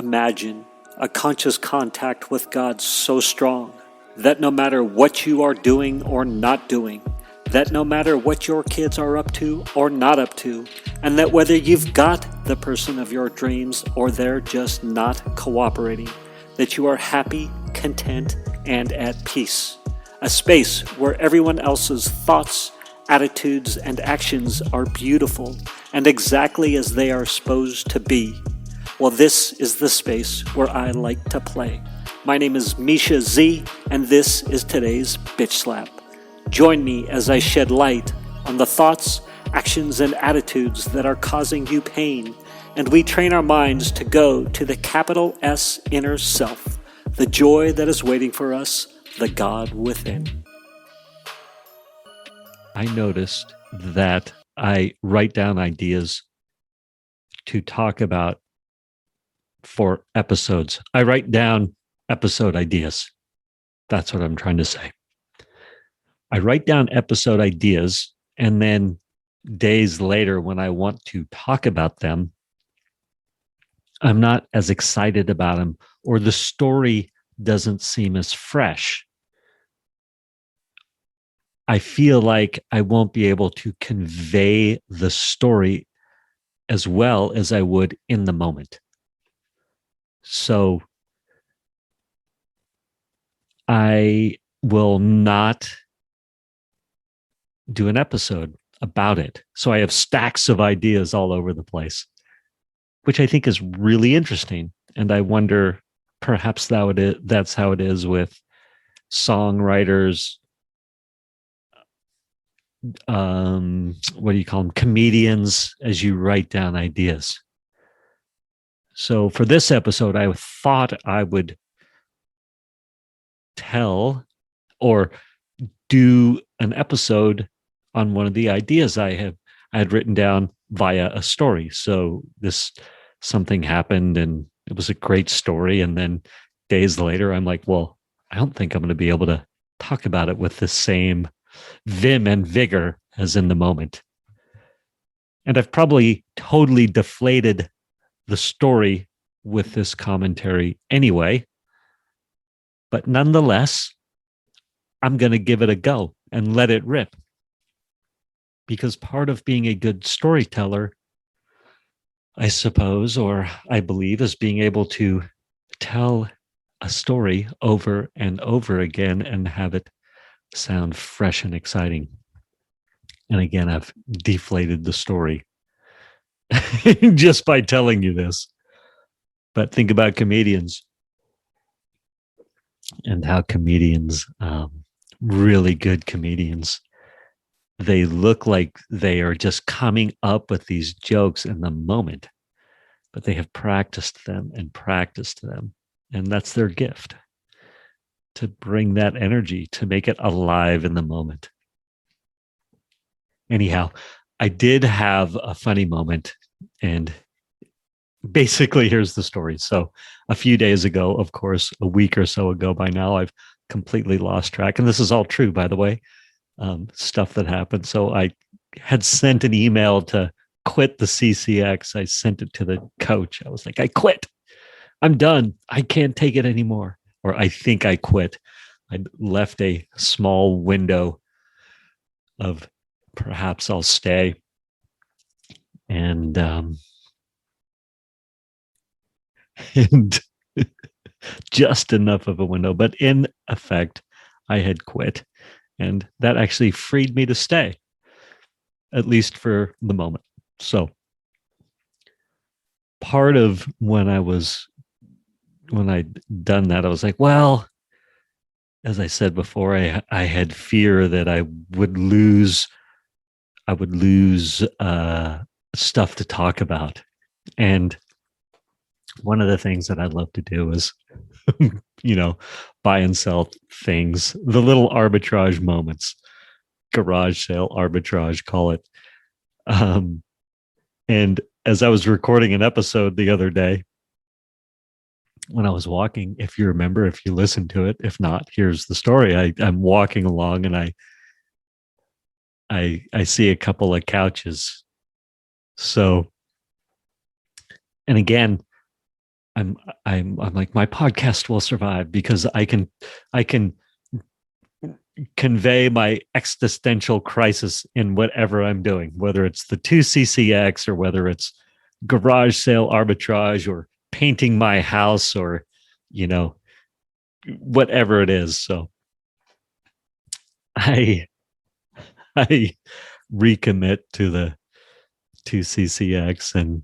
Imagine a conscious contact with God so strong that no matter what you are doing or not doing, that no matter what your kids are up to or not up to, and that whether you've got the person of your dreams or they're just not cooperating, that you are happy, content, and at peace. A space where everyone else's thoughts, attitudes, and actions are beautiful and exactly as they are supposed to be. Well, this is the space where I like to play. My name is Misha Z, and this is today's Bitch Slap. Join me as I shed light on the thoughts, actions, and attitudes that are causing you pain, and we train our minds to go to the capital S inner self, the joy that is waiting for us, the God within. I noticed that I write down ideas to talk about for episodes. I write down episode ideas. That's what I'm trying to say. I write down episode ideas, and then days later, when I want to talk about them, I'm not as excited about them, or the story doesn't seem as fresh. I feel like I won't be able to convey the story as well as I would in the moment. So I will not do an episode about it. So I have stacks of ideas all over the place, which I think is really interesting. And I wonder, perhaps that's how it is with songwriters, what do you call them? Comedians, as you write down ideas. So for this episode, I thought I would tell or do an episode on one of the ideas I had written down via a story. So something happened and it was a great story. And then days later, I'm like, well, I don't think I'm going to be able to talk about it with the same vim and vigor as in the moment. And I've probably totally deflated the story with this commentary anyway. But nonetheless, I'm going to give it a go and let it rip. Because part of being a good storyteller, I suppose, or I believe, is being able to tell a story over and over again and have it sound fresh and exciting. And again, I've deflated the story just by telling you this. But think about comedians and how comedians, really good comedians, they look like they are just coming up with these jokes in the moment, but they have practiced them and practiced them. And that's their gift, to bring that energy, to make it alive in the moment. Anyhow, I did have a funny moment, and basically here's the story. So a few days ago, of course, a week or so ago by now, I've completely lost track. And this is all true, by the way, stuff that happened. So I had sent an email to quit the CCX. I sent it to the coach. I was like, I quit. I'm done. I can't take it anymore. Or I think I quit. I left a small window of perhaps I'll stay. And just enough of a window. But in effect, I had quit. And that actually freed me to stay, at least for the moment. So part of when I'd done that, I was like, well, as I said before, I had fear that I would lose stuff to talk about. And one of the things that I love to do is, buy and sell things, the little arbitrage moments, garage sale arbitrage, call it. And as I was recording an episode the other day, when I was walking, if you remember, if you listen to it, if not, here's the story. I'm walking along and I see a couple of couches. So, and again, I'm I'm like, my podcast will survive because I can convey my existential crisis in whatever I'm doing, whether it's the 2CCX or whether it's garage sale arbitrage or painting my house or, you know, whatever it is. So I I recommit to the 2CCX,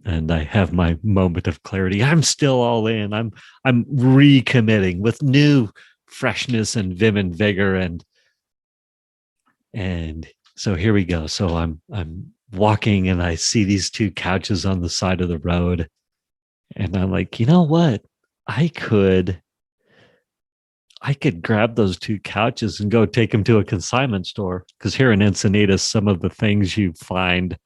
and I have my moment of clarity. I'm still all in. I'm recommitting with new freshness and vim and vigor, and so here we go. So I'm walking and I see these two couches on the side of the road, and I'm like, you know what? I could I could grab those two couches and go take them to a consignment store, because here in Encinitas, some of the things you find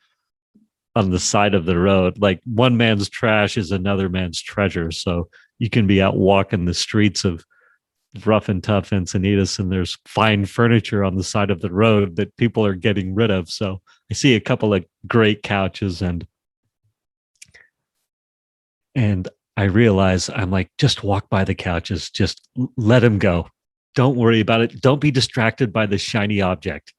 on the side of the road, like one man's trash is another man's treasure. So you can be out walking the streets of rough and tough Encinitas, and there's fine furniture on the side of the road that people are getting rid of. So I see a couple of great couches, and I realize, I'm like, just walk by the couches, just let them go. Don't worry about it. Don't be distracted by the shiny object.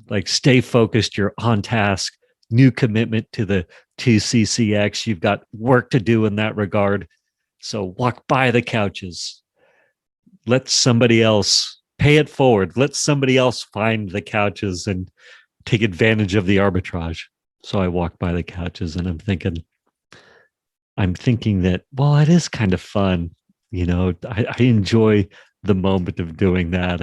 Like, stay focused. You're on task. New commitment to the 2CCX. You've got work to do in that regard. So walk by the couches. Let somebody else pay it forward. Let somebody else find the couches and take advantage of the arbitrage. So I walk by the couches and I'm thinking that, well, it is kind of fun. You know, I enjoy the moment of doing that.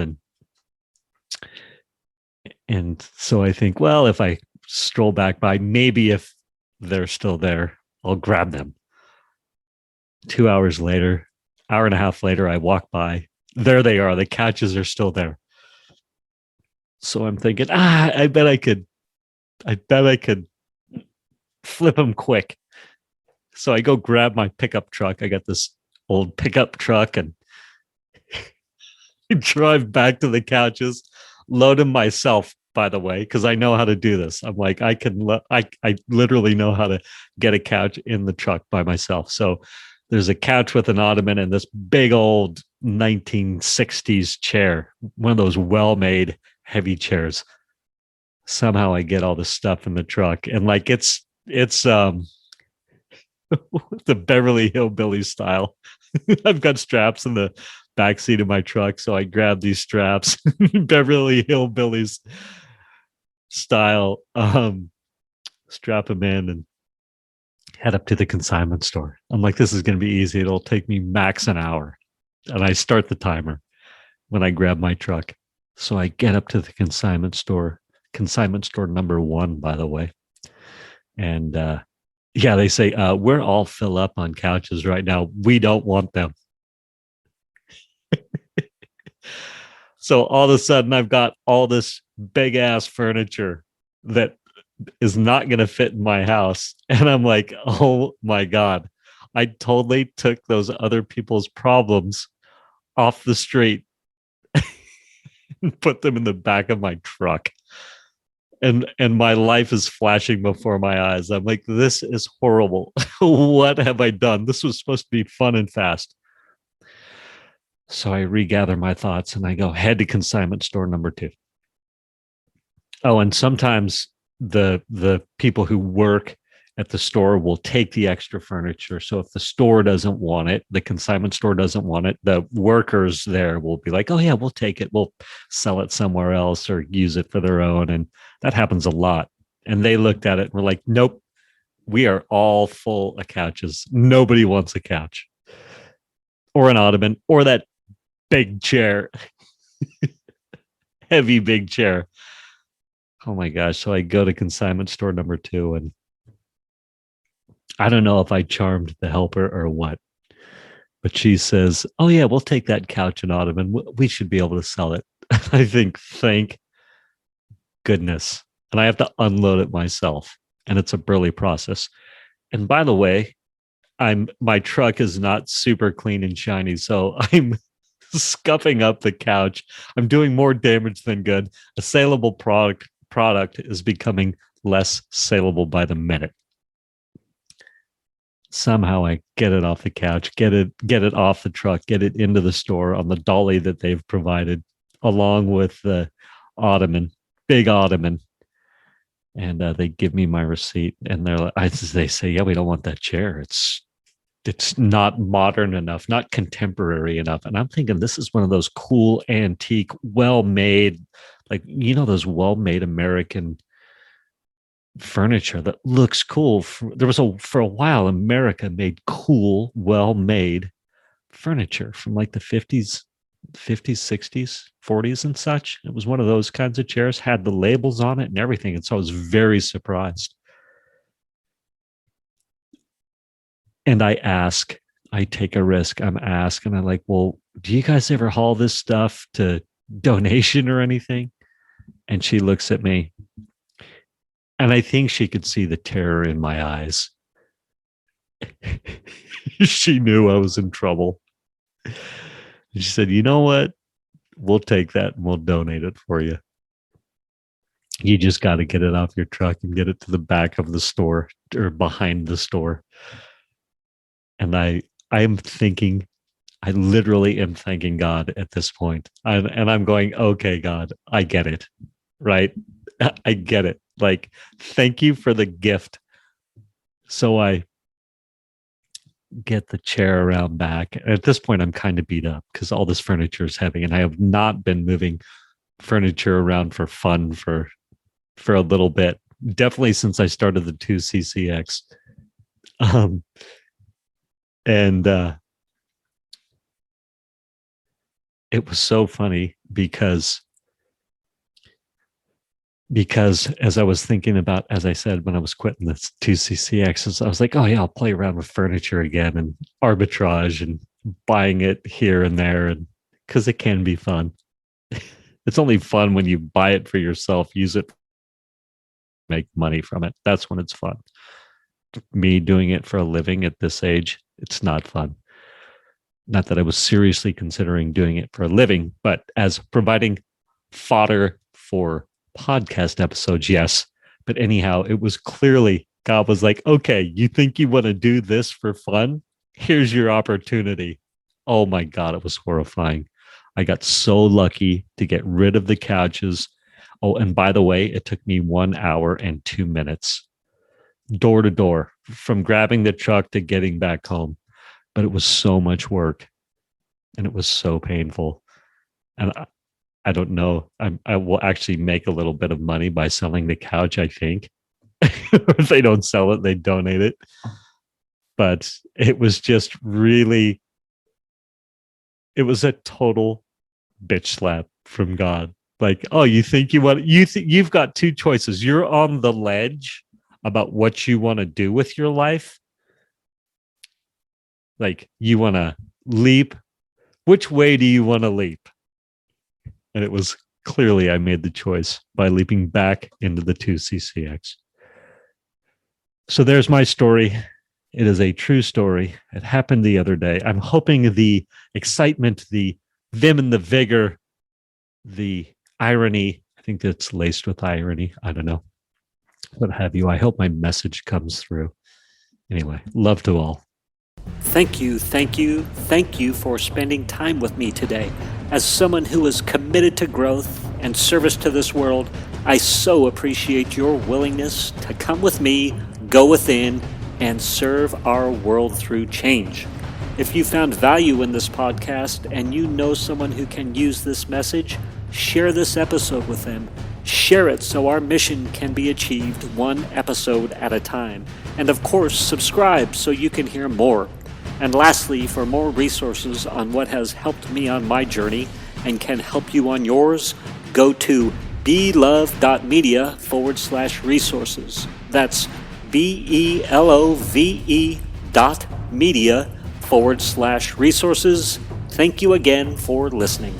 And so I think, well, if I stroll back by, maybe if they're still there, I'll grab them. 2 hours later, hour and a half later, I walk by. There they are. The couches are still there. So I'm thinking, I bet I could flip them quick. So I go grab my pickup truck. I got this old pickup truck and drive back to the couches, load them myself, by the way, because I know how to do this. I'm like, I literally know how to get a couch in the truck by myself. So there's a couch with an ottoman and this big old 1960s chair, one of those well-made heavy chairs. Somehow I get all this stuff in the truck, and like it's the Beverly Hillbillies style. I've got straps in the back seat of my truck, so I grab these straps, Beverly Hillbillies style, strap them in and head up to the consignment store. I'm like, this is going to be easy. It'll take me max an hour. And I start the timer when I grab my truck. So I get up to the consignment store number 1, by the way. And yeah, they say, we're all fill up on couches right now. We don't want them. So all of a sudden, I've got all this big ass furniture that is not going to fit in my house. And I'm like, oh my God, I totally took those other people's problems off the street and put them in the back of my truck. And my life is flashing before my eyes. I'm like, this is horrible. What have I done? This was supposed to be fun and fast. So I regather my thoughts and I go, head to consignment store number 2. Oh, and sometimes the people who work at the store will take the extra furniture. So if the store doesn't want it, the consignment store doesn't want it, the workers there will be like, oh yeah, we'll take it. We'll sell it somewhere else or use it for their own. And that happens a lot. And they looked at it and were like, nope, we are all full of couches. Nobody wants a couch or an ottoman or that big chair, heavy big chair. Oh my gosh. So I go to consignment store number 2, and I don't know if I charmed the helper or what, but she says, oh yeah, we'll take that couch and ottoman. We should be able to sell it. I think, thank goodness. And I have to unload it myself. And it's a burly process. And by the way, my truck is not super clean and shiny. So I'm scuffing up the couch. I'm doing more damage than good. A saleable product is becoming less saleable by the minute. Somehow I get it off the couch, get it off the truck, get it into the store on the dolly that they've provided, along with the ottoman, big ottoman. And they give me my receipt, and they say, "Yeah, we don't want that chair. It's not modern enough, not contemporary enough." And I'm thinking, this is one of those cool, antique, well-made, like, those well-made American furniture that looks cool. For a while, America made cool, well-made furniture from like the 50s, 60s, 40s and such. It was one of those kinds of chairs, had the labels on it and everything. And so I was very surprised. And I take a risk. I'm asking, I'm like, "Well, do you guys ever haul this stuff to donation or anything?" And she looks at me, and I think she could see the terror in my eyes. She knew I was in trouble. She said, "You know what? We'll take that and we'll donate it for you. You just got to get it off your truck and get it to the back of the store or behind the store." And I literally am thanking God at this point. And I'm going, "Okay, God, I get it, right? I get it. Like, thank you for the gift." So I get the chair around back. At this point, I'm kind of beat up because all this furniture is heavy, and I have not been moving furniture around for fun for a little bit. Definitely since I started the 2CCX. And it was so funny because as I was thinking about, as I said, when I was quitting this 2CCX, I was like, "Oh yeah, I'll play around with furniture again and arbitrage and buying it here and there," and because it can be fun. It's only fun when you buy it for yourself, use it, make money from it. That's when it's fun. Me doing it for a living at this age, it's not fun. Not that I was seriously considering doing it for a living, but as providing fodder for podcast episodes, yes. But anyhow, it was clearly, God was like, "Okay, you think you want to do this for fun? Here's your opportunity." Oh my God, it was horrifying. I got so lucky to get rid of the couches. Oh, and by the way, it took me 1 hour and 2 minutes, door to door, from grabbing the truck to getting back home. But it was so much work, and it was so painful. And I don't know. I will actually make a little bit of money by selling the couch, I think. If they don't sell it, they donate it. But it was just really, it was a total bitch slap from God. Like, "Oh, you think you've got two choices. You're on the ledge about what you want to do with your life. Like, you want to leap. Which way do you want to leap?" And it was clearly I made the choice by leaping back into the 2CCX. So there's my story. It is a true story. It happened the other day. I'm hoping the excitement, the vim and the vigor, the irony, I think that's laced with irony, I don't know, what have you. I hope my message comes through. Anyway, love to all. Thank you for spending time with me today. As someone who is committed to growth and service to this world, I so appreciate your willingness to come with me, go within, and serve our world through change. If you found value in this podcast and you know someone who can use this message, share this episode with them. Share it so our mission can be achieved one episode at a time. And of course, subscribe so you can hear more. And lastly, for more resources on what has helped me on my journey and can help you on yours, go to belove.media/resources. That's BELOVE.media/resources. Thank you again for listening.